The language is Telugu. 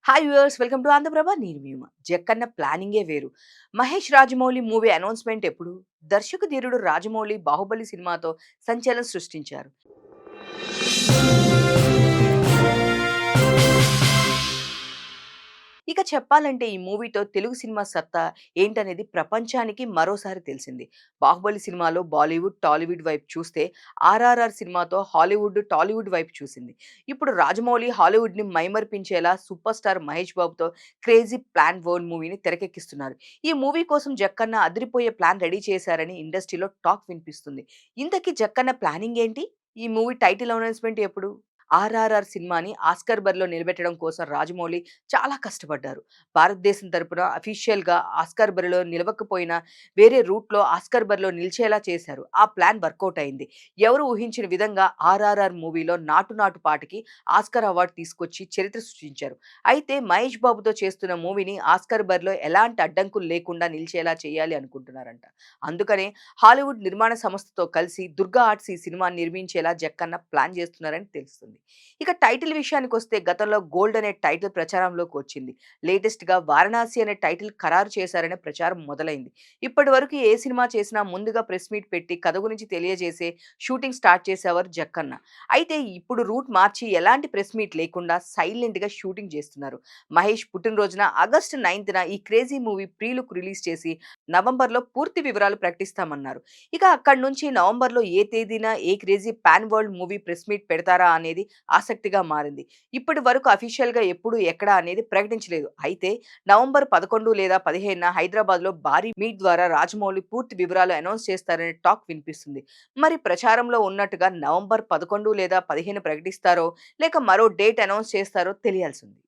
Hi viewers, welcome to Andhraprabha. నేను మీ ఉమ. జక్కన్న ప్లానింగే వేరు. మహేష్ రాజమౌళి మూవీ అనౌన్స్మెంట్ ఎప్పుడు? దర్శక ధీరుడు రాజమౌళి 'బాహుబలి' సినిమాతో సంచలనం సృష్టించారు. ఇక చెప్పాలంటే ఈ మూవీతో తెలుగు సినిమా సత్తా ఏంటనేది ప్రపంచానికి మరోసారి తెలిసింది. 'బాహుబలి' సినిమాలో బాలీవుడ్, టాలీవుడ్ వైపు చూస్తే 'ఆర్ఆర్ఆర్' సినిమాతో హాలీవుడ్, టాలీవుడ్ వైపు చూసింది. ఇప్పుడు రాజమౌళి హాలీవుడ్‌ని మైమరిపించేలా సూపర్ స్టార్ మహేష్ బాబుతో 'క్రేజీ ప్లాన్ వరల్డ్' మూవీని తెరకెక్కిస్తున్నారు. ఈ మూవీ కోసం జక్కన్న అదిరిపోయే ప్లాన్ రెడీ చేశారని ఇండస్ట్రీలో టాక్ వినిపిస్తుంది. ఇంతకీ జక్కన్న ప్లానింగ్ ఏంటి? ఈ మూవీ టైటిల్ అనౌన్స్‌మెంట్ ఎప్పుడు? 'ఆర్ఆర్ఆర్' సినిమాని ఆస్కార్ బరిలో నిలబెట్టడం కోసం రాజమౌళి చాలా కష్టపడ్డారు. భారతదేశం తరపున అఫీషియల్‌గా ఆస్కార్ బరిలో నిలవకపోయినా వేరే రూట్‌లో ఆస్కార్ బరిలో నిలిచేలా చేశారు. ఆ ప్లాన్ వర్కౌట్ అయింది. ఎవరు ఊహించిన విధంగా 'ఆర్ఆర్ఆర్' మూవీలో 'నాటు నాటు' పాటకి ఆస్కార్ అవార్డ్ తీసుకొచ్చి చరిత్ర సృష్టించారు. అయితే మహేష్ బాబుతో చేస్తున్న మూవీని ఆస్కార్ బరిలో ఎలాంటి అడ్డంకులు లేకుండా నిలిచేలా చేయాలి అనుకుంటున్నారంట. అందుకనే హాలీవుడ్ నిర్మాణ సంస్థతో కలిసి దుర్గా ఆర్ట్స్ ఈ సినిమాని నిర్మించేలా జక్కన్న ప్లాన్ చేస్తున్నారని తెలుస్తుంది. ఇక టైటిల్ విషయానికొస్తే గతంలో 'గోల్డ్' అనే టైటిల్ ప్రచారంలోకి వచ్చింది. లేటెస్ట్‌గా 'వారణాసి' అనే టైటిల్ ఖరారు చేశారనే ప్రచారం మొదలైంది. ఇప్పటివరకు ఏ సినిమా చేసినా ముందుగా ప్రెస్ మీట్ పెట్టి కథ గురించి తెలియజేసే షూటింగ్ స్టార్ట్ చేసేవారు జక్కన్న. అయితే ఇప్పుడు రూట్ మార్చి ఎలాంటి ప్రెస్ మీట్ లేకుండా సైలెంట్‌గా షూటింగ్ చేస్తున్నారు. మహేష్ పుట్టినరోజున ఆగస్టు 9న ఈ crazy movie pre look release చేసి నవంబర్‌లో పూర్తి వివరాలు ప్రకటిస్తామన్నారు. ఇక అక్కడి నుంచి నవంబర్‌లో ఏ తేదీన ఏ crazy pan world movie press meet పెడతారా అనేది ఆసక్తిగా మారింది. ఇప్పటి వరకు అఫీషియల్‌గా ఎప్పుడు, ఎక్కడ అనేది ప్రకటించలేదు. అయితే నవంబర్ 11 లేదా 15న హైదరాబాద్‌లో భారీ మీట్ ద్వారా రాజమౌళి పూర్తి వివరాలు అనౌన్స్ చేస్తారనే టాక్ వినిపిస్తుంది. మరి ప్రచారంలో ఉన్నట్టుగా నవంబర్ 11 లేదా 15 ప్రకటిస్తారో, లేక మరో డేట్ అనౌన్స్ చేస్తారో తెలియాల్సింది.